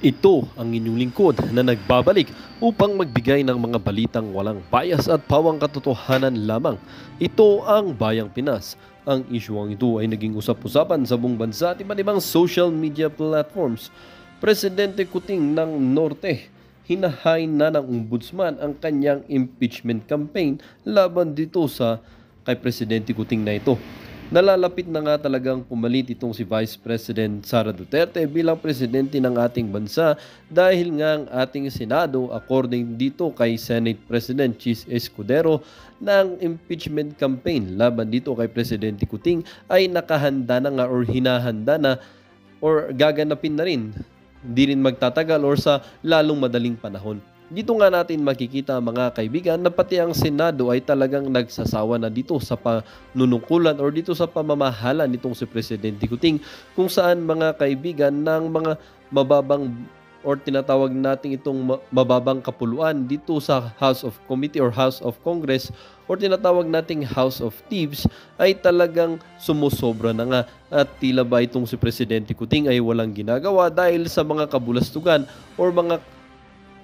Ito ang inyong lingkod na nagbabalik upang magbigay ng mga balitang walang bias at pawang katotohanan lamang. Ito ang Bayang Pinas. Ang isyuang ito ay naging usap-usapan sa buong bansa at iba't ibang social media platforms. Presidente Kuting ng Norte, hinahain na ng ombudsman ang kanyang impeachment campaign laban dito sa kay Presidente Kuting na ito. Nalalapit na nga talagang pumalit itong si Vice President Sara Duterte bilang presidente ng ating bansa dahil nga ang ating Senado, according dito kay Senate President Chis Escudero, ng impeachment campaign laban dito kay Presidente Kuting ay nakahanda na nga or hinahanda na or gaganapin na rin. Hindi rin magtatagal or sa lalong madaling panahon. Dito nga natin makikita mga kaibigan na pati ang Senado ay talagang nagsasawa na dito sa panunungkulan or dito sa pamamahala nitong si Presidente Kuting kung saan mga kaibigan ng mga mababang or tinatawag natin itong mababang kapuluan dito sa House of Committee or House of Congress or tinatawag nating House of Thieves ay talagang sumusobra na nga at tila ba itong si Presidente Kuting ay walang ginagawa dahil sa mga kabulastugan or mga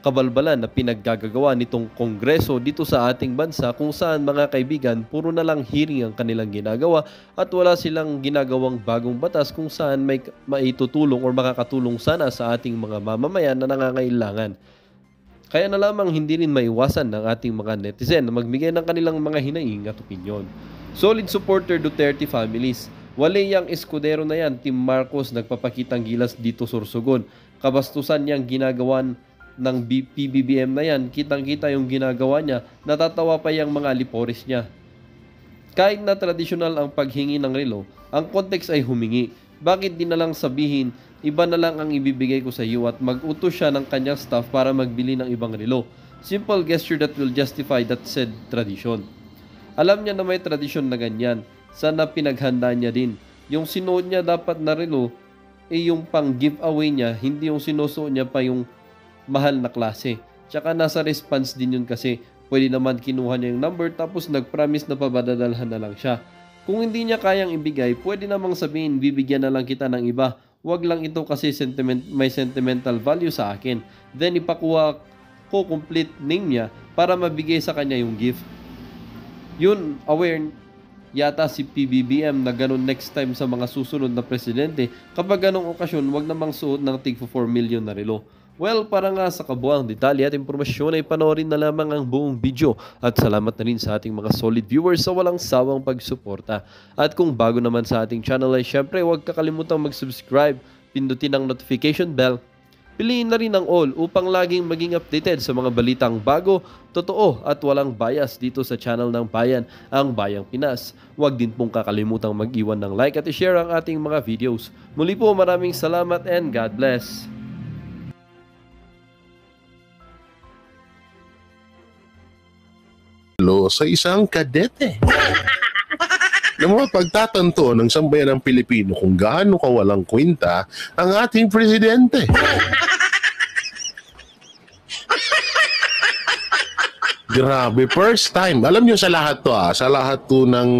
kabalbalan na pinaggagawa nitong kongreso dito sa ating bansa kung saan mga kaibigan puro na lang hearing ang kanilang ginagawa at wala silang ginagawang bagong batas kung saan may maitutulong or makakatulong sana sa ating mga mamamayan na nangangailangan. Kaya na lamang hindi rin maiwasan ng ating mga netizen na magbigay ng kanilang mga hinaing at opinyon. Solid supporter Duterte families. Wali yang Escudero na yan, Team Marcos nagpapakitang gilas dito Sorsogon. Kabastusan niyang ginagawan ng PBBM na yan, kitang-kita yung ginagawa niya, natatawa pa yung mga liporis niya. Kahit na tradisyonal ang paghingi ng relo, ang context ay humingi. Bakit di na lang sabihin, iba na lang ang ibibigay ko sa iyo at mag-utos siya ng kanyang staff para magbili ng ibang relo? Simple gesture that will justify that said tradition. Alam niya na may tradisyon na ganyan, sana pinaghanda niya din. Yung sinuot niya dapat na relo, yung pang giveaway niya, hindi yung sinusuot niya pa yung mahal na klase. Tsaka nasa response din yun kasi pwede naman kinuha niya yung number tapos nag-promise na pabadadalhan na lang siya. Kung hindi niya kayang ibigay, pwede namang sabihin bibigyan na lang kita ng iba. Wag lang ito kasi may sentimental value sa akin. Then ipakuha ko complete name niya para mabigay sa kanya yung gift. Yun, aware yata si PBBM na ganun next time sa mga susunod na presidente. Kapag ganong okasyon, wag namang suot ng tig 4 million na relo. Well, para nga sa kabuang detalye at impormasyon ay panoorin na lamang ang buong video at salamat na rin sa ating mga solid viewers sa walang sawang pagsuporta. At kung bago naman sa ating channel ay syempre huwag kakalimutang mag-subscribe, pindutin ang notification bell, piliin na rin ang all upang laging maging updated sa mga balitang bago, totoo at walang bias dito sa channel ng Bayan, ang Bayang Pinas. Huwag din pong kakalimutang mag-iwan ng like at i-share ang ating mga videos. Muli po maraming salamat and God bless. Sa isang kadete. Na mga pagtatanto ng sambayan ng Pilipino kung gaano kawalang kwenta ang ating presidente. Grabe, first time. Alam niyo sa lahat to sa lahat to ng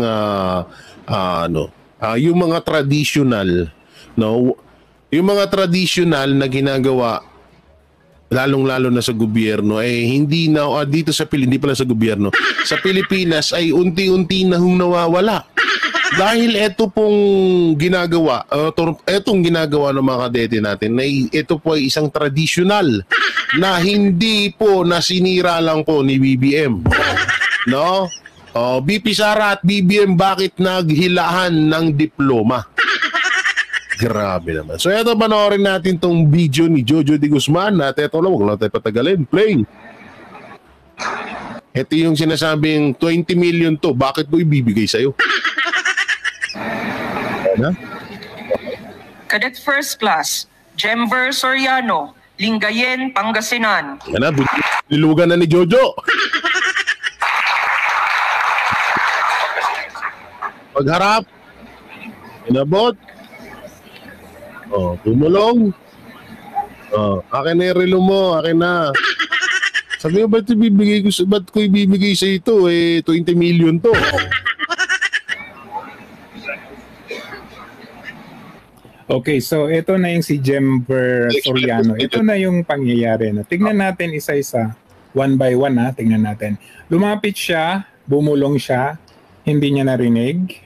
yung mga traditional, no, yung mga traditional na ginagawa lalong-lalo na sa gobyerno hindi na dito sa hindi pala sa gobyerno sa Pilipinas ay unti-unti na nawawala dahil ito pong ginagawa etong ginagawa ng mga kadete natin ito po ay isang traditional na hindi po nasinira lang po ni BBM, no? BP Sara at BBM bakit naghilahan ng diploma? Grabe naman. So eto, panoorin natin tong video ni Jojo de Guzman at eto lang, huwag lang tayo patagalin. Play! Ito yung sinasabing 20 million to, bakit mo ibibigay sa'yo? Ano? Cadet First Class, Jember Soriano, Lingayen, Pangasinan. Yan na, nilugan na ni Jojo. Pagharap, inabot. Tumulong. Akin na yung relo mo, akin na. Sabi mo, ba't ko ibibigay sa ito? 20 million to. Okay, so ito na yung si Jemver Soriano. Ito na yung pangyayari. No? Tignan natin isa-isa. One by one ha, tignan natin. Lumapit siya, bumulong siya, hindi niya narinig.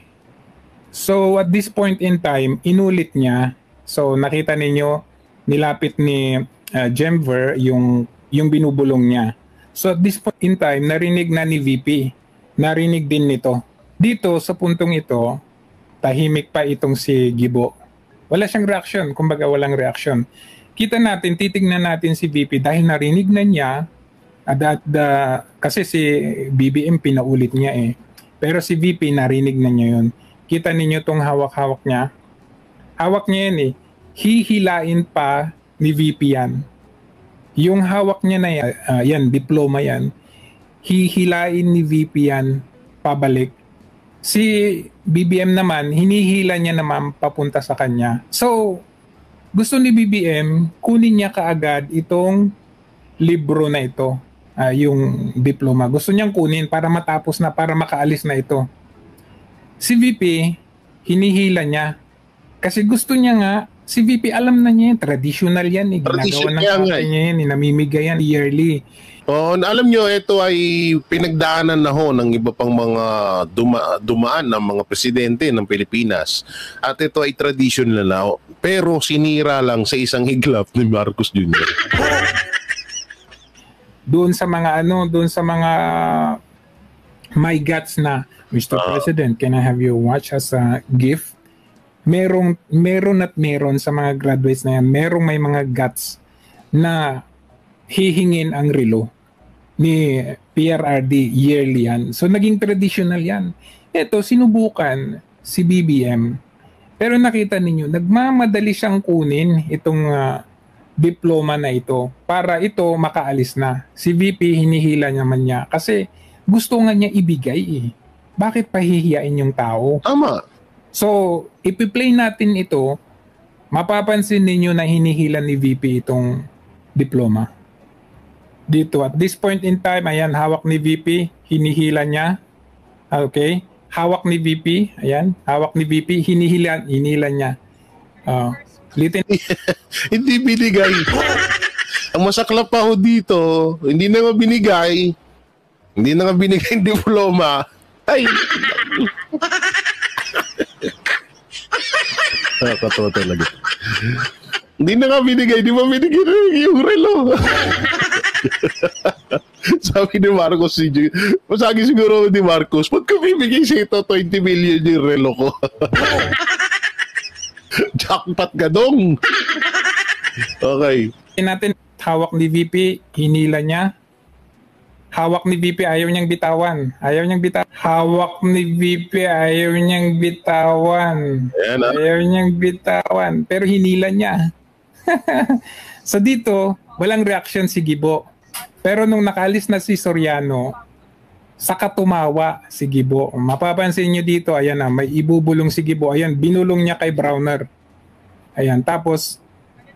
So at this point in time, inulit niya. So nakita ninyo, nilapit ni Jemver yung binubulong niya. So at this point in time, narinig na ni VP. Narinig din nito. Dito sa puntong ito, tahimik pa itong si Gibo. Wala siyang reaction, kumbaga walang reaction. Kita natin, titignan natin si VP dahil narinig na niya, kasi si BBM pinaulit niya eh. Pero si VP narinig na niya yun. Kita ninyo tong hawak-hawak niya. Hawak niya yan eh. Hihilain pa ni VP yan. Yung hawak niya na yan, yan diploma yan. Hihilain ni VP yan pabalik. Si BBM naman, hinihila niya naman papunta sa kanya. So, gusto ni BBM, kunin niya kaagad itong libro na ito, yung diploma. Gusto niyang kunin para matapos na, para makaalis na ito. Si VP, hinihila niya. Kasi gusto niya nga, si VP alam na niya yan, traditional yan. Ginagawa ng kapatid niya yan, namimigay yan yearly. Oh, alam nyo, ito ay pinagdaanan na ho ng iba pang mga dumaan ng mga presidente ng Pilipinas. At ito ay traditional na ho. Pero sinira lang sa isang higlap ni Marcos Jr. Doon sa mga my guts na, Mr. President, can I have you watch as a gift? Meron sa mga graduates na yan, may mga guts na hihingin ang relo ni PRRD yearly yan. So naging traditional yan. Ito, sinubukan si BBM. Pero nakita ninyo, nagmamadali siyang kunin itong diploma na ito para ito makaalis na. Si VP hinihila naman niya kasi gusto nga niya ibigay eh. Bakit pahihiyain yung tao? Tama. So, ipi-play natin ito, mapapansin ninyo na hinihila ni VP itong diploma. Dito, at this point in time, ayan, hawak ni VP, hinihila niya. Okay? Hawak ni VP, ayan, hawak ni VP, hinihila niya. Hindi binigay. Ang masaklap pa ho dito, hindi na nga binigay. Hindi na nga binigay yung diploma. Ay! Nakakatawa talaga. Hindi na nga binigay, di ba binigay na yung relo? Sabi ni Marcos, masagi siguro ni Marcos, pagka bibigay sa ito 20 million yung relo ko. Jackpot gadong. Okay. Natin, hawak ni VP, hinila niya. Hawak ni VP, ayaw niyang bitawan. Hawak ni VP, ayaw niyang bitawan. Ayaw niyang bitawan. Pero hinila niya. So dito, walang reaction si Gibo. Pero nung nakalis na si Soriano, saka tumawa si Gibo. Mapapansin niyo dito, ayan na, may ibubulong si Gibo. Ayan, binulong niya kay Browner. Ayan, tapos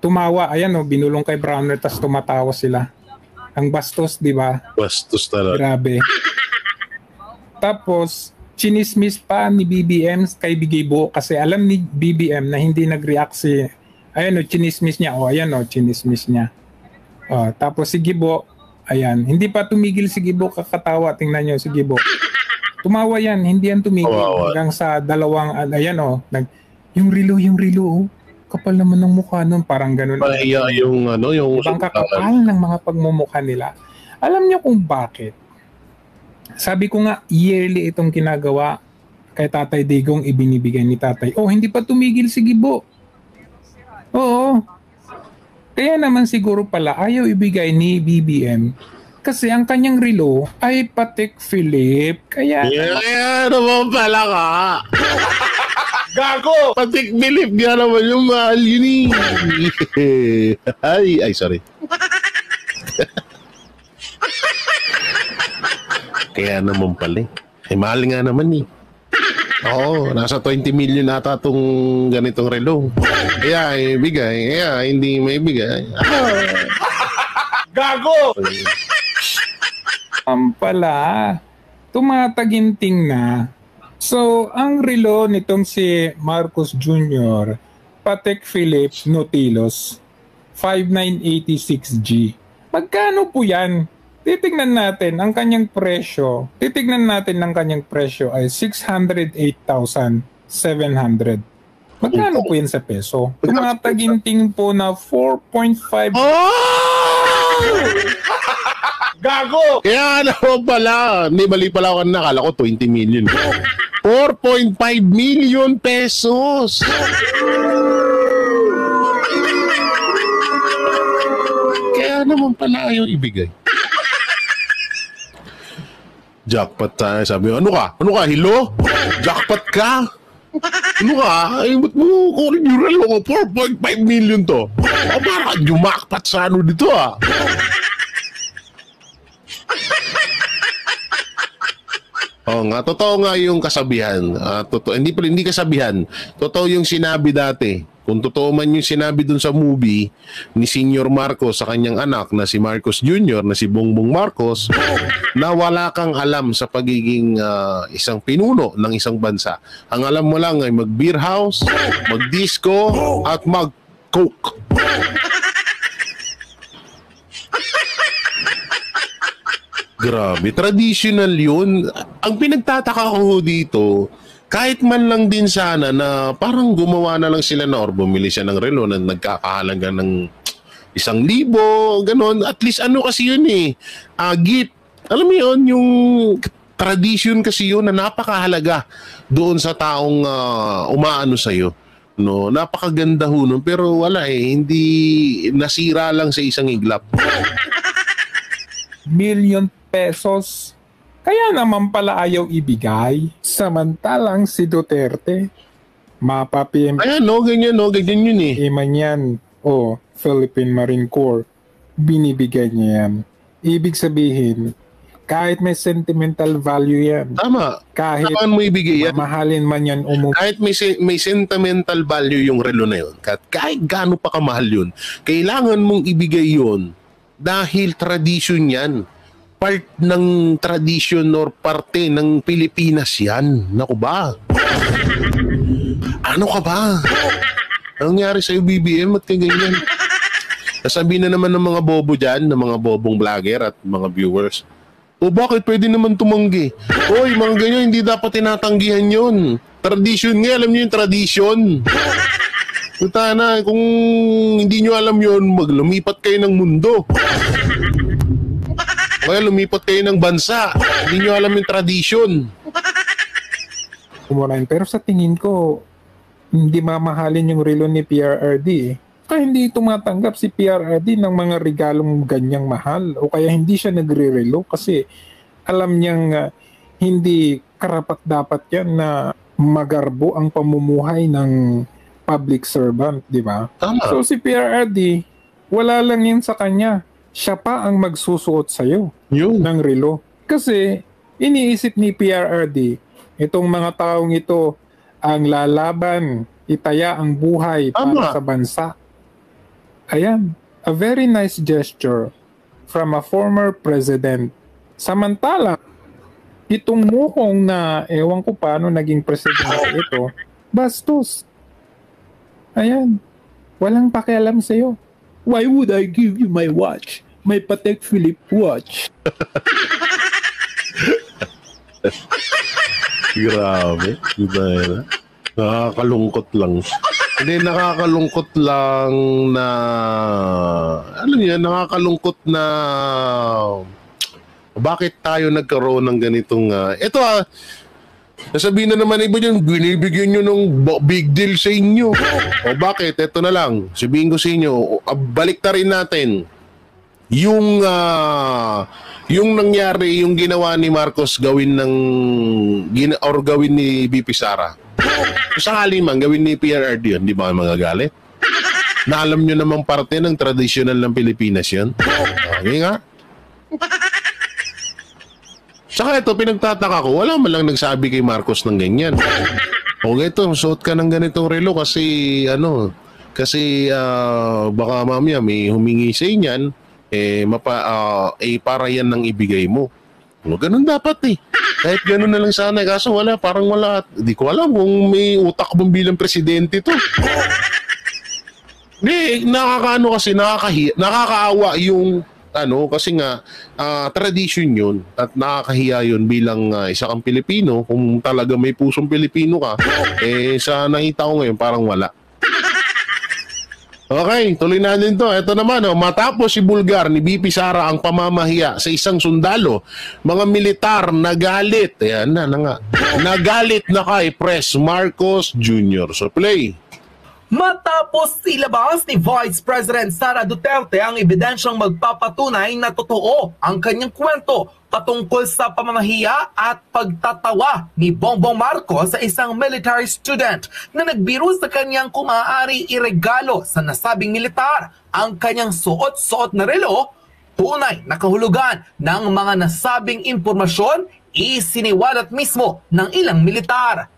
tumawa. Ayan, oh, binulong kay Browner, tapos tumatawa sila. Ang bastos, di ba? Bastos talaga. Grabe. Tapos, chinismis pa ni BBM kay Gibo kasi alam ni BBM na hindi nag-react si... Ayan o, chinismis niya. O, ayan o, chinismis niya. Tapos si Gibo, ayan. Hindi pa tumigil si Gibo, kakatawa. Tingnan nyo si Gibo. Tumawa yan, hindi yan tumigil. Hanggang sa dalawang, ayan o, yung rilo, oh. Kapal naman ng mukha nun, parang ganun. Pahiya yung ibang kakapal ng mga pagmumukha nila. Alam niyo kung bakit? Sabi ko nga, yearly itong ginagawa kay Tatay Digong, ibinibigay ni Tatay. Oh, hindi pa tumigil si Gibo. Oo. Kaya naman siguro pala ayaw ibigay ni BBM kasi ang kanyang relo ay Patek Philippe. Kaya naman pala ka. Gago! Patek Philippe nga naman yung mahal yun eh. Ay, sorry. Kaya naman pala eh. Mahal nga naman eh. Oo, nasa 20 million ata itong ganitong relo. Kaya ibigay, kaya hindi may bigay. Gago! Pala, tumataginting na. So, ang relo nitong si Marcos Jr. Patek Philippe Nautilus 5986G. Magkano po yan? Titignan natin ang kanyang presyo. Ay 608,700. Magkano po yan sa peso? Tumataginting po na 4.5. Gago! Kaya naman pala. Hindi, mali pala ako na. Akala ko 20 million. 4.5 million pesos! Kaya naman pala ayaw ibigay. Jackpot tayo. Sabi mo, ano ka? Hello? Jackpot ka? Ano ka? Ay, ba't mo kunin yung relo ko? 4.5 million to. Parang jumakpat sa ano dito ah. Oo nga, totoo nga yung kasabihan. Hindi kasabihan. Totoo yung sinabi dati. Kung totoo man yung sinabi dun sa movie ni Senior Marcos sa kanyang anak na si Marcos Jr. na si Bongbong Marcos, na wala kang alam sa pagiging isang pinuno ng isang bansa. Ang alam mo lang ay mag-beer house, mag-disco, at mag-coke. Grabe, traditional yun. Ang pinagtataka ko dito, kahit man lang din sana na parang gumawa na lang sila na or bumili siya ng relo na nagkakahalaga ng 1,000, ganon. At least ano kasi yun eh, gift. Alam mo yun, yung tradition kasi yun na napakahalaga doon sa taong umaano sa'yo. No, napakaganda ho nun, pero wala eh, hindi nasira lang sa isang iglap. Million pesos. Kaya naman pala ayaw ibigay. Samantalang si Duterte, mapa-PM. Ayan no, ganyan yun eh. Iman yan. Philippine Marine Corps. Binibigay niya yan. Ibig sabihin, kahit may sentimental value yan. Tama. Kahit saan mo ibigay yan? mahalin man yan Kahit may sentimental value yung relo na yun, kahit gaano pa kamahal yun, kailangan mong ibigay yun dahil tradition yan. Part ng tradition or parte ng Pilipinas yan. Naku ba? Ano ka ba? Anong nangyari sa'yo, BBM? At ganyan? Sasabihin na naman ng mga bobo dyan, ng mga bobong vlogger at mga viewers, bakit pwede naman tumanggi? Mga ganyan, hindi dapat tinatanggihan yun. Tradition nga, alam niyo yung tradition. Puta na, kung hindi nyo alam yun, maglumipat kayo ng mundo. Kaya lumipat kayo ng bansa. Hindi nyo alam yung tradition. Pero sa tingin ko, hindi mamahalin yung relo ni PRRD eh. Kaya hindi tumatanggap si PRRD ng mga regalong ganyang mahal. O kaya hindi siya nagre-relo kasi alam niyang hindi karapat-dapat yan na magarbo ang pamumuhay ng public servant, di ba? Tama. So si PRRD, wala lang yan sa kanya. Siya pa ang magsusuot sa'yo ng relo. Kasi iniisip ni PRRD, itong mga taong ito ang lalaban, itaya ang buhay para sa bansa. Ayan, a very nice gesture from a former president. Samantala, itong mukhang na ewan ko paano naging presidente ito, bastos. Ayan, walang pakialam sa'yo. Why would I give you my watch? My Patek Philippe watch. Grabe. Nakakalungkot lang. Hindi, nakakalungkot lang na alam niyo, nakakalungkot na bakit tayo nagkaroon ng ganitong nasabihin na naman iba dyan, binibigyan nyo ng big deal sa inyo. O bakit? Ito na lang. Sabihin ko sa inyo, balik na rin natin yung nangyari, yung ginawa ni Marcos gawin ni BP Sara. Sakali man, gawin ni PRRD yun, di ba magagalit? Na alam nyo namang parte ng traditional ng Pilipinas yun. Okay nga. Saka ito, pinagtataka ko, wala man lang nagsabi kay Marcos ng ganyan. O ito, suot ka ng ganitong relo kasi baka mamaya may humingi sa inyan, para yan nang ibigay mo. Ganun dapat eh. Kahit ganun na lang sana, kaso parang wala. Di ko alam kung may utak bang bilang presidente to. Hindi, nakakaano kasi, nakakaawa yung kasi nga tradition yun at nakakahiya yun bilang isa kang Pilipino. Kung talaga may pusong Pilipino ka, sa nakita ko ngayon parang wala. Okay, tuloy natin to. Ito naman, matapos si Bulgar ni BP Sara ang pamamahiya sa isang sundalo, mga militar nagalit. Ayan na nga. Nagalit na kay Pres Marcos Jr. So play. Matapos ilabas ni Vice President Sara Duterte ang ebidensyang magpapatunay na totoo ang kanyang kwento patungkol sa pamamahiya at pagtatawa ni Bongbong Marcos sa isang military student na nagbiro sa kanyang kung maaari iregalo sa nasabing militar ang kanyang suot-suot na relo, tunay na kahulugan ng mga nasabing impormasyon isiniwalat mismo ng ilang militar.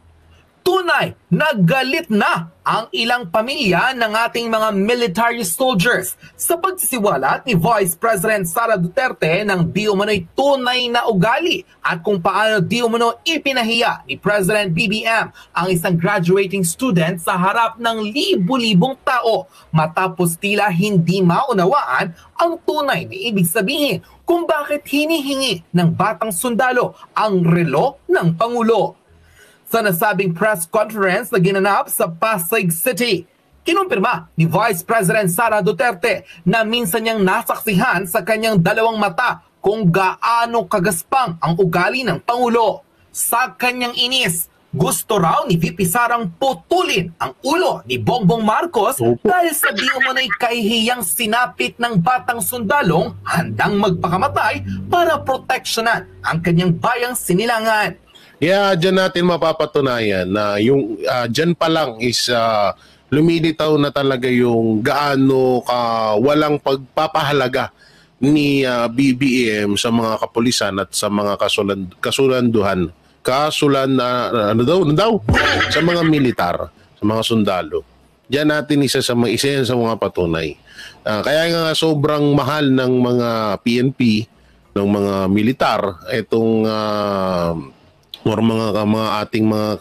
Tunay, naggalit na ang ilang pamilya ng ating mga military soldiers sa pagsisiwalat ni Vice President Sara Duterte ng di umano'y tunay na ugali at kung paano di umano ipinahiya ni President BBM ang isang graduating student sa harap ng libu-libong tao matapos tila hindi maunawaan ang tunay na ibig sabihin kung bakit hinihingi ng batang sundalo ang relo ng Pangulo. Sa nasabing press conference na ginanap sa Pasig City, kinumpirma ni Vice President Sara Duterte na minsan niyang nasaksihan sa kanyang dalawang mata kung gaano kagaspang ang ugali ng Pangulo. Sa kanyang inis, gusto raw ni VP Sarang putulin ang ulo ni Bongbong Marcos dahil sa di umano'y kahihiyang sinapit ng batang sundalong handang magpakamatay para proteksyonan ang kanyang bayang sinilangan. Yeah, dyan natin mapapatunayan na yung dyan pa lang is lumilitaw na talaga yung gaano walang pagpapahalaga ni BBM sa mga kapulisan at sa mga sa mga militar, sa mga sundalo. Diyan natin isa sa mga patunay. Kaya nga sobrang mahal ng mga PNP, ng mga militar, itong or mga ating mga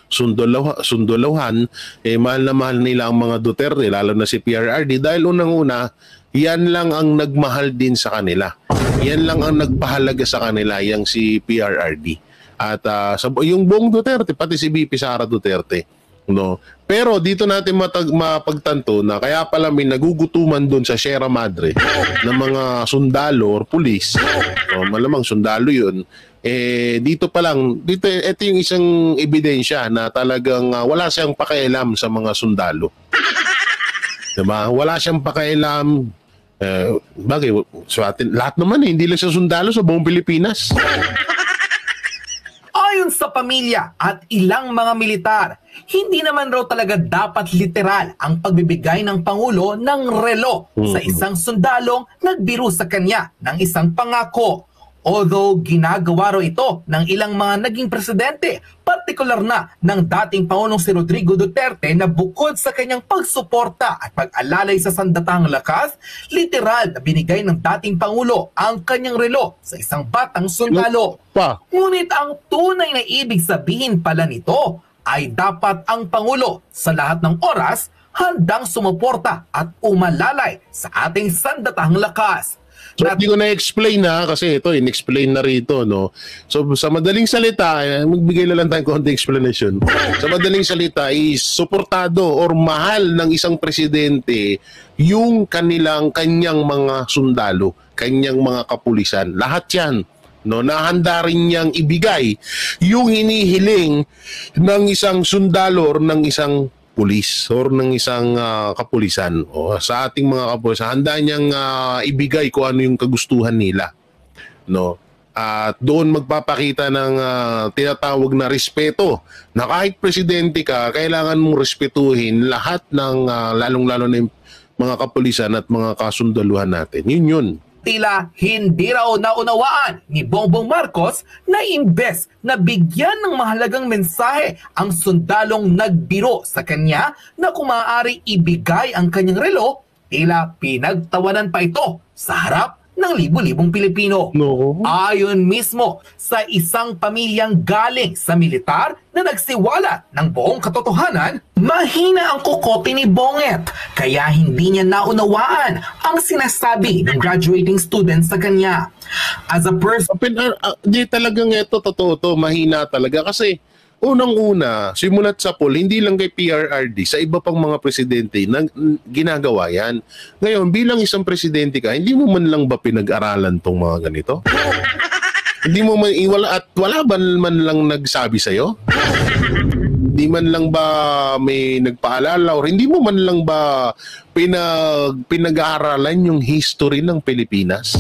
sundalawan, mahal na mahal nila ang mga Duterte, lalo na si PRRD, dahil unang-una, yan lang ang nagmahal din sa kanila. Yan lang ang nagpahalaga sa kanila, yung si PRRD. At yung buong Duterte, pati si BP Sara Duterte. No? Pero dito natin mapagtanto na kaya pala may nagugutuman doon sa Sierra Madre ng mga sundalo or pulis. So, malamang sundalo yun. Dito pa lang, ito yung isang ebidensya na talagang wala siyang pakialam sa mga sundalo. Diba? Wala siyang pakialam. Bagay, so lahat naman hindi lang siya sundalo sa buong Pilipinas. Ayon sa pamilya at ilang mga militar, hindi naman raw talaga dapat literal ang pagbibigay ng Pangulo ng relo sa isang sundalong nagbiro sa kanya ng isang pangako. Although ginagawa raw ito ng ilang mga naging presidente, partikular na ng dating Pangulong si Rodrigo Duterte na bukod sa kanyang pagsuporta at pag-alalay sa sandatahang lakas, literal na binigay ng dating Pangulo ang kanyang relo sa isang batang sundalo. Ngunit ang tunay na ibig sabihin pala nito ay dapat ang Pangulo sa lahat ng oras handang sumuporta at umalalay sa ating sandatahang lakas. So, hindi ko na-explain na kasi ito, in-explain na rito, no? So, sa madaling salita, magbigay na lang tayong konti explanation. Sa madaling salita, is suportado or mahal ng isang presidente yung kanyang mga sundalo, kanyang mga kapulisan. Lahat yan, no? Nahanda rin niyang ibigay yung hinihiling ng isang sundalo or ng isang pulis or ng isang kapulisan sa ating mga kapulisan, handa niyang ibigay kung ano yung kagustuhan nila, no? At doon magpapakita ng tinatawag na respeto na kahit presidente ka, kailangan mong respetuhin lahat ng lalong-lalo na yung mga kapulisan at mga kasundaluhan natin. Yun. Tila hindi raw naunawaan ni Bongbong Marcos na imbes na bigyan ng mahalagang mensahe ang sundalong nagbiro sa kanya na kung maaari ibigay ang kanyang relo, tila pinagtawanan pa ito sa harap ng libu-libong Pilipino. No. Ayon mismo sa isang pamilyang galing sa militar na nagsiwalat ng buong katotohanan, mahina ang kukote ni Bonget kaya hindi niya naunawaan ang sinasabi ng graduating student sa kanya. As a person, Di talagang ito, totoo to, mahina talaga kasi unang-una, simulat sa poll, hindi lang kay PRRD, sa iba pang mga presidente na ginagawa yan. Ngayon, bilang isang presidente ka, hindi mo man lang ba pinag-aralan tong mga ganito? Hindi mo man, wala ba man lang nagsabi sa'yo? Hindi man lang ba may nagpaalala or hindi mo man lang ba pinag-aaralan yung history ng Pilipinas?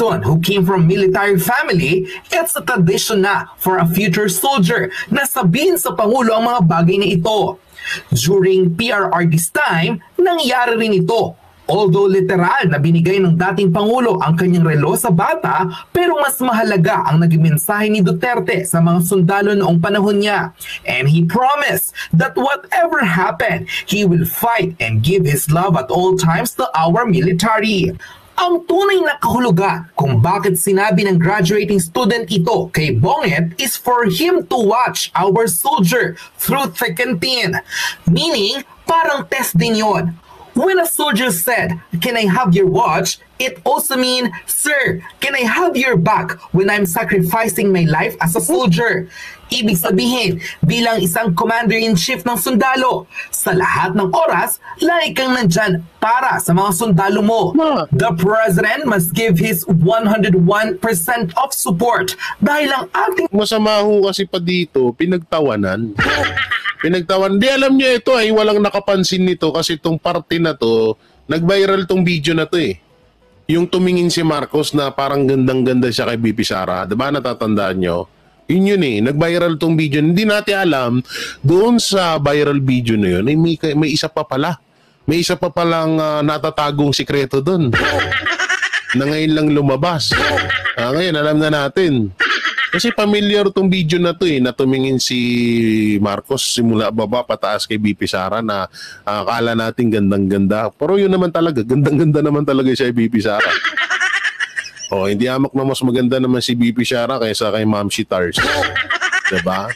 who came from military family, it's a tradition na for a future soldier na sabihin sa Pangulo ang mga bagay na ito. During PRRD's time, nangyari rin ito. Although literal na binigay ng dating Pangulo ang kanyang relo sa bata, pero mas mahalaga ang naging mensahe ni Duterte sa mga sundalo noong panahon niya. And he promised that whatever happened, he will fight and give his love at all times to our military. Ang tunay na kahulugan kung bakit sinabi ng graduating student ito kay Bonget is for him to watch our soldier through thick and thin. Meaning, parang test din yon. When a soldier said, "Can I have your watch?" it also means, "Sir, can I have your back when I'm sacrificing my life as a soldier?" Ibig sabihin, bilang isang commander-in-chief ng sundalo, sa lahat ng oras, lagi kang nandyan para sa mga sundalo mo. The President must give his 101% of support dahil ang ating Masama ho kasi pa dito, pinagtawanan. Di alam niyo ito ay walang nakapansin nito kasi itong parte na to, nag-viral tong video na to eh. Yung tumingin si Marcos na parang gandang-ganda siya kay BP Sara. Diba natatandaan nyo? Yun eh, nag-viral tong video. Hindi natin alam, doon sa viral video na yun, ay may isa pa pala. May isa pa palang natatagong sikreto doon. Na ngayon lang lumabas. Ngayon, alam na natin. Kasi familiar tong video na to eh, na tumingin si Marcos simula baba pataas kay BP Sara na akala natin gandang-ganda. Pero yun naman talaga, gandang-ganda naman talaga siya kay BP Sara. Hindi amak na mas maganda naman si BP Sara kaysa kay Ma'am Shitars. Diba?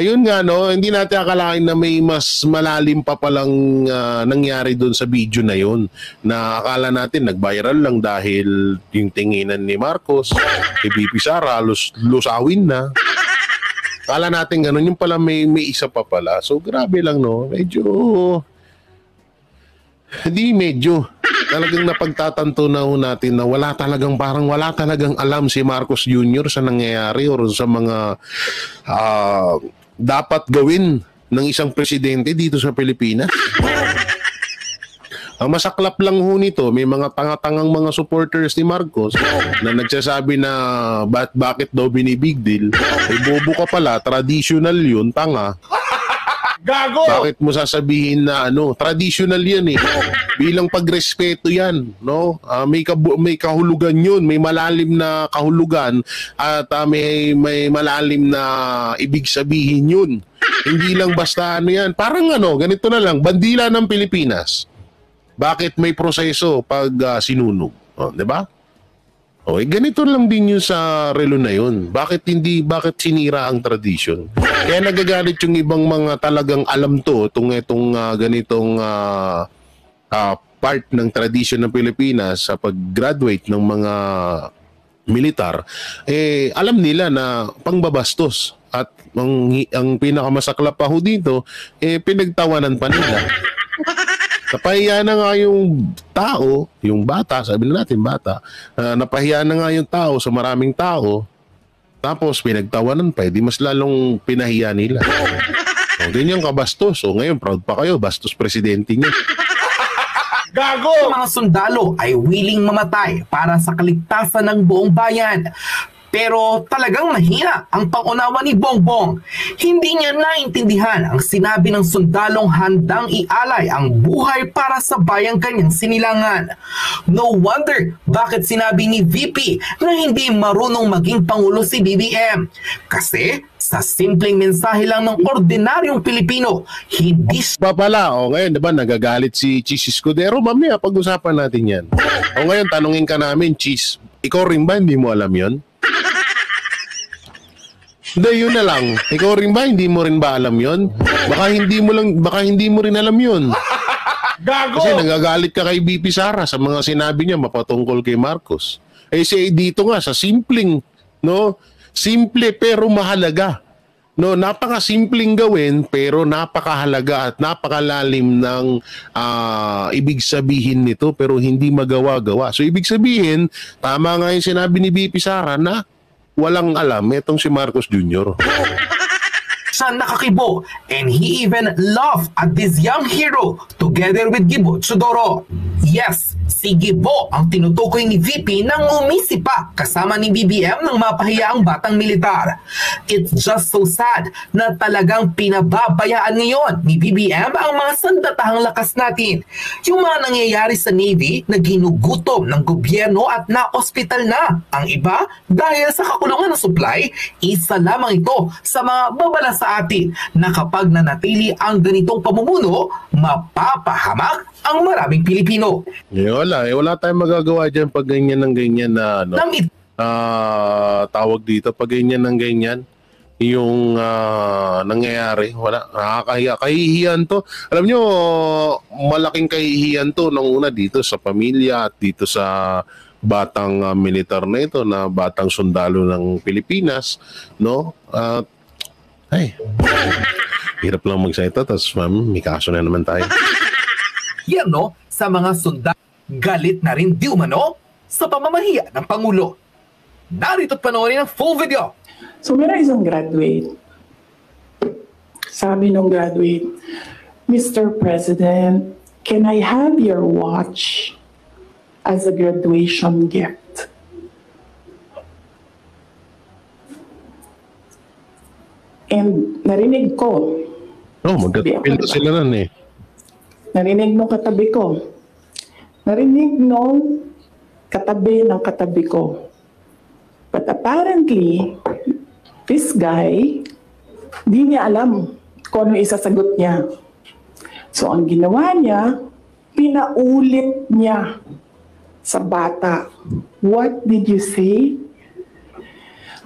Yun nga no, hindi natin akalain na may mas malalim pa palang nangyari doon sa video na yun. Na akala natin nag-viral lang dahil yung tinginan ni Marcos, kay BP Sara, lusawin na. Akala natin ganun, yung pala may isa pa pala. So grabe lang no, medyo talagang napagtatanto na natin na wala talagang alam si Marcos Jr. sa nangyayari or sa mga dapat gawin ng isang presidente dito sa Pilipinas. Ang masaklap lang ho nito, may mga tanga-tangang mga supporters ni Marcos na nagsasabi na bakit daw binibig deal. Bobo ka pala, traditional yun, tanga. Gago! Bakit mo sasabihin na traditional yan eh. Bilang pagrespeto yan, no? May kahulugan yun, may malalim na kahulugan at may malalim na ibig sabihin yun. Hindi lang basta yan. Parang ganito na lang, bandila ng Pilipinas. Bakit may proseso pag sinunog? Di ba? Ganito lang din yun sa relo na yun. Bakit sinira ang tradisyon? Kaya nagagalit yung ibang mga talagang alam to, itong ganitong part ng tradisyon ng Pilipinas sa pag-graduate ng mga militar, alam nila na pangbabastos. At ang pinakamasaklap pa ho dito, pinagtawanan pa nila. Napahiya na nga yung tao, yung bata, sabi na natin bata, napahiya na nga yung tao sa maraming tao, tapos pinagtawanan pa, di mas lalong pinahiya nila. Ganyan kabastos. Ngayon, proud pa kayo, bastos presidente niyo. Gago! Mga sundalo ay willing mamatay para sa kaligtasan ng buong bayan. Pero talagang mahina ang pangunawa ni Bongbong. Hindi niya naintindihan ang sinabi ng sundalong handang ialay ang buhay para sa bayang kanyang sinilangan. No wonder bakit sinabi ni VP na hindi marunong maging pangulo si BBM. Kasi sa simpleng mensahe lang ng ordinaryong Pilipino, hindi Pa pala, ngayon, di ba, nagagalit si Cheese Escudero. Mamaya, pag-usapan natin yan. Ngayon, tanungin ka namin, Cheese, ikaw rin ba, hindi mo alam yon? Hindi, yun na lang. Ikaw rin ba, hindi mo rin ba alam yon? Baka hindi mo rin alam yon. Gago! Kasi nagagalit ka kay BP Sara sa mga sinabi niya mapatungkol kay Marcos. Dito nga, sa simpleng, no? Simple pero mahalaga. No, napakasimpleng gawin pero napakahalaga at napakalalim ng ibig sabihin nito pero hindi magawa-gawa. So ibig sabihin, tama nga yung sinabi ni BP Sara na walang alam itong si Marcos Jr. Siya nakakibo and he even laughed at this young hero together with Gibo Chodoro. Yes, si Gibo ang tinutukoy ni VP nang umisi pa kasama ni BBM nang mapahiya ang batang militar. It's just so sad na talagang pinababayaan ngayon ni BBM ang mga sandatahang lakas natin. Yung mga nangyayari sa Navy na ginugutom ng gobyerno at na-ospital na. Ang iba dahil sa kakulungan ng supply, isa lamang ito sa mga babala sa atin na kapag nanatili ang ganitong pamumuno, mapapahamak ang maraming Pilipino. Wala tayong magagawa dyan pag ganyan ng ganyan na tawag dito, pag ganyan ng ganyan yung nangyayari, wala, nakakahiya, kahihiyan to. Alam nyo, malaking kahihiyan to nung una dito sa pamilya at dito sa batang militar na ito, na batang sundalo ng Pilipinas, no? Hirap lang magsalita, tapos may kaso na naman tayo. Yan no, sa mga sundalo, galit na rin di umano sa pamamahiya ng Pangulo. Narito't panoorin ang full video. So meron isang graduate. Sabi nung graduate, Mr. President, can I have your watch as a graduation gift? And narinig ko. Magkatapil sila nun eh. Narinig nung katabi ko. Narinig nung katabi ng katabi ko. But apparently, this guy, di niya alam kung ano isasagot niya. So ang ginawa niya, pinaulit niya sa bata. What did you say?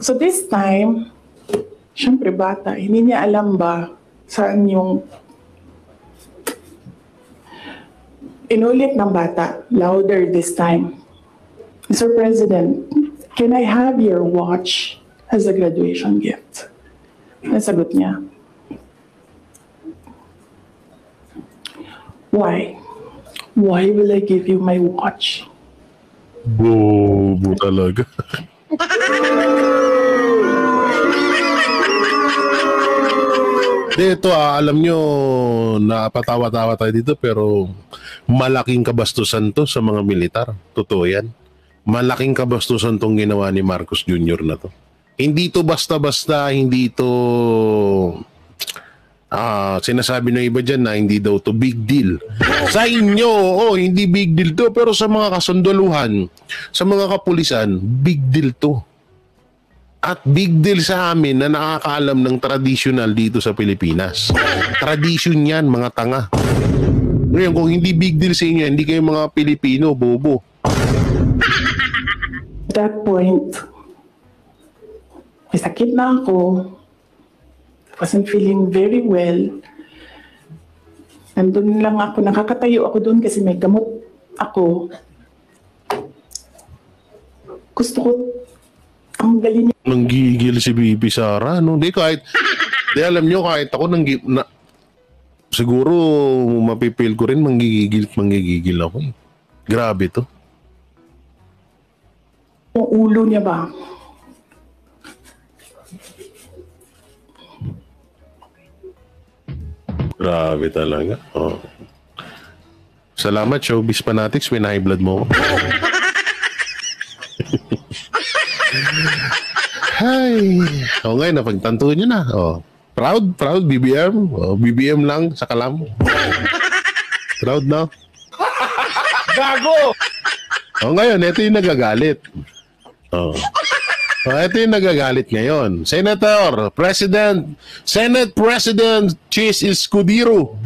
So this time, syempre bata, hindi niya alam ba saan yung inulit ng bata, louder this time. Mr. President, can I have your watch as a graduation gift? Nasagot niya. Why? Why will I give you my watch? Bobo talaga. Ito alam nyo, napatawa-tawa tayo dito pero malaking kabastusan to sa mga militar. Totoo yan. Malaking kabastusan tong ginawa ni Marcos Jr. na to. Hindi to basta-basta, hindi to sinasabi ng iba dyan na hindi daw to big deal. Sa inyo, hindi big deal to, pero sa mga kasundaluhan, sa mga kapulisan, big deal to. At big deal sa amin na nakakaalam ng traditional dito sa Pilipinas. Tradition yan, mga tanga. Ngayon, kung hindi big deal sa inyo, hindi kayo mga Pilipino, bobo. At that point, may sakit na ako. Wasn't feeling very well. Nandun lang ako, nakakatayo ako doon kasi may gamot ako. Gusto ko, ang galing niya. Nanggigil si Bibi Sara, no? Di alam nyo, kahit ako, siguro, mapipil ko rin, manggigigil ako. Grabe to. Yung ulo niya ba? Grabe talaga. Salamat, Showbiz Fanatics. May high blood mo. Ay, ngayon, napagtanto nyo na. Proud, BBM. BBM lang, sa kalam. Proud na. Gago! Ngayon, ito yung nagagalit. Ito yung nagagalit ngayon. Senate President Chis Escudero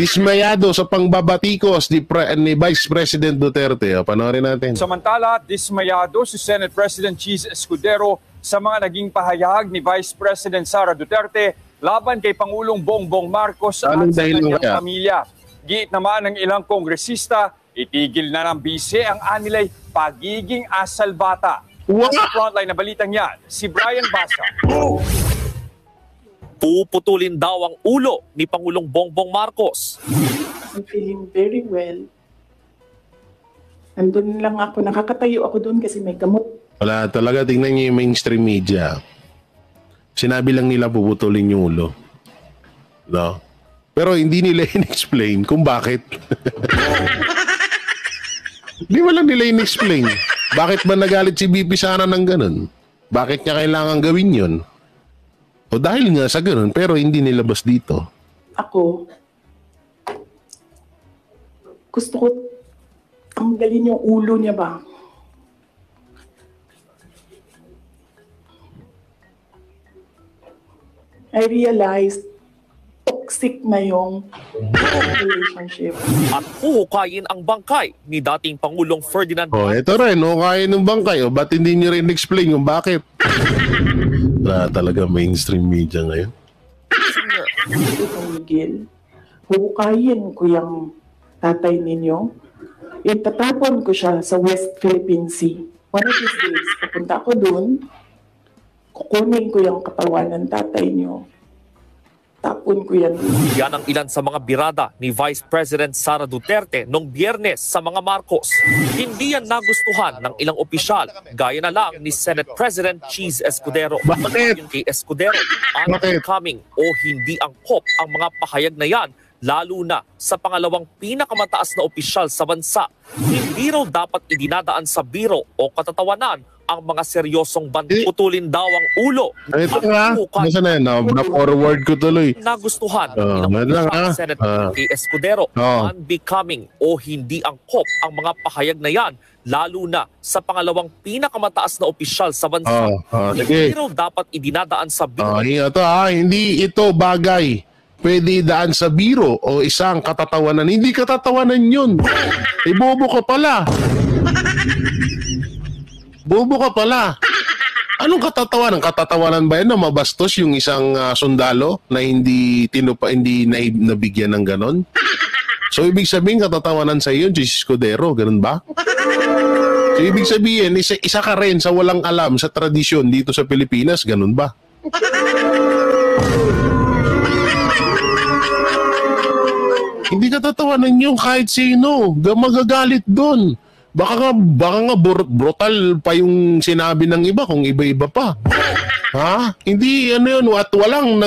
dismayado sa pangbabatikos ni Vice President Duterte. Panoorin natin. Samantala, dismayado si Senate President Chis Escudero sa mga naging pahayag ni Vice President Sara Duterte laban kay Pangulong Bongbong Marcos at sa kanyang pamilya. Giit naman ng ilang kongresista, itigil na ng bise ang anilay pagiging asalbata. Sa frontline na balitang yan, si Brian Basa. Puputulin daw ang ulo ni Pangulong Bongbong Marcos. I'm feeling very well. Andun lang ako, nakakatayo ako doon kasi may gamot. Wala talaga, tingnan niyo yung mainstream media. Sinabi lang nila puputulin yung ulo. No? Pero hindi nila in-explain kung bakit. Hindi mo lang nila in-explain. Bakit ba nagalit si BP Sara ng ganun? Bakit niya kailangan gawin yun? O dahil nga sa ganun, pero hindi nilabas dito. Ako, gusto ko tanggalin yung ulo niya ba? I realized toxic na yung relationship. At huhukayin ang bangkay ni dating Pangulong Ferdinand Ito rin, kaya ng bangkay. Ba't hindi nyo rin explain kung bakit? Wala talaga mainstream media ngayon. Ito, Miguel, huhukayin ko yung tatay ninyo. Itatapon ko siya sa West Philippine Sea. One of these days, papunta ako dun, kukunin ko yung katawan ng tatay niyo. Tapon ko yan. Yan ang ilan sa mga birada ni Vice President Sara Duterte noong Biyernes sa mga Marcos. Hindi yan nagustuhan ng ilang opisyal, gaya na lang ni Senate President Chis Escudero. Bakit? Kay Escudero, unbecoming o hindi angkop ang mga pahayag na yan, lalo na sa pangalawang pinakamataas na opisyal sa bansa. Hindi raw dapat idinadaan sa biro o katatawanan ang mga seryosong putulin daw ang ulo. Ito nga, nasa na yun? Na-forward ko tuloy. Nagustuhan ng ilang Senate kay Escudero, unbecoming o hindi angkop ang mga pahayag na yan, lalo na sa pangalawang pinakamataas na opisyal sa bansa. Hindi raw dapat idinadaan sa biro. Hindi ito bagay. Pwede daan sa biro o isang katatawanan. Hindi katatawanan yun. Bobo ka pala. Bobo ka pala. Anong katatawanan? Katatawanan ba yan na mabastos yung isang sundalo na hindi nabigyan ng ganon? So, ibig sabihin, katatawanan sa iyo, Jesus Escudero, ganon ba? So, ibig sabihin, isa ka rin sa walang alam sa tradisyon dito sa Pilipinas, ganon ba? Hindi katatawanan yung kahit sino. Magagalit doon. Baka nga brutal pa yung sinabi ng iba kung iba-iba pa. Hindi yun at walang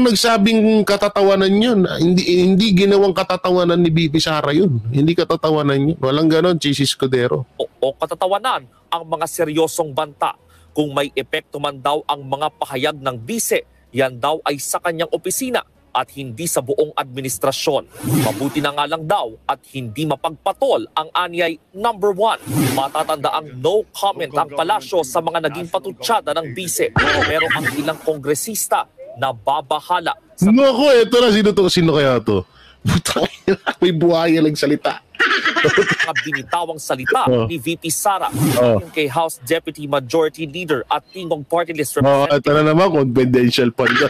nagsabing katatawanan yun. Hindi ginawang katatawanan ni BP Sara yun. Hindi katatawanan yun. Walang ganon, Chis Escudero. O katatawanan ang mga seryosong banta. Kung may epekto man daw ang mga pahayag ng bise, yan daw ay sa kanyang opisina at hindi sa buong administrasyon. Mabuti na nga lang daw at hindi mapagpatol ang anyay number 1. Matatanda ang no comment ang palasyo sa mga naging patutsada ng bise. Pero ang ilang kongresista na babahala. Naku, ito na sino kaya to? May buhaya lang salita. Mga binitawang salita ni VP Sara kay House Deputy Majority Leader at Tingog Party List Representative. Ito na naman, confidential fund na.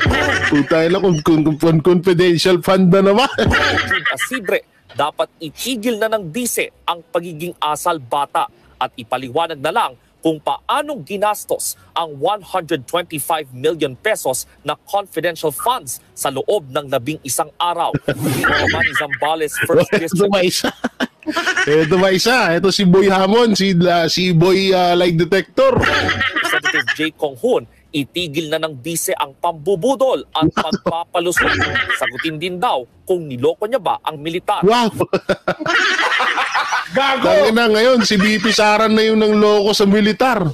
Putay na kung confidential fund na naman. Asibre, dapat itigil na ng bise ang pagiging asal bata at ipaliwanag na lang kung paanong ginastos ang 125 million pesos na confidential funds sa loob ng 11 araw. Ni Zambales First District. Ito ba isa? Ito si Boy Hamon, si Boy Lie Detector. Representative J. Kong Hoon, itigil na ng bise ang pambubudol at pagpapalusot. Sagutin din daw kung niloko niya ba ang militar. Wow! Tangina ngayon, si BP Sara na yung nang loko sa militar.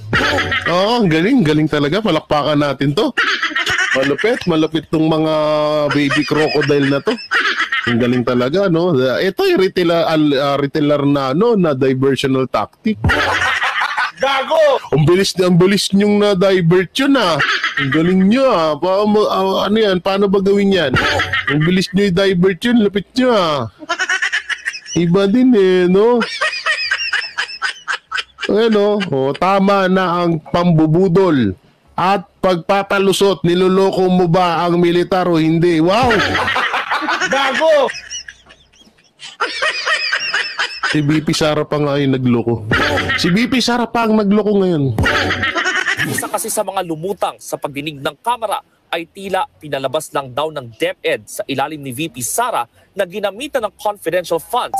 Oo, ang galing talaga. Palakpakan natin to. Malupit tong mga baby crocodile na to. Ang galing talaga, no? Ito yung retailer na, no, na diversional tactic. Gago! Ang bilis nyong na-divert yun, ah. Ang galing nyo, ah. Ano yan? Paano ba gawin yan? Ang bilis nyo i-divert yun, lapit nyo, ah. Iba din, eh, no? Ano? Tama na ang pambubudol. At pagpapalusot, niloloko mo ba ang militar o hindi? Wow! Gago! Si BP Sara pa nga yung nagloko. Si BP Sara pa ang nagloko ngayon. Isa kasi sa mga lumutang sa pagdinig ng kamera ay tila pinalabas lang daw ng DepEd sa ilalim ni VP Sara na ginamitan ng confidential funds.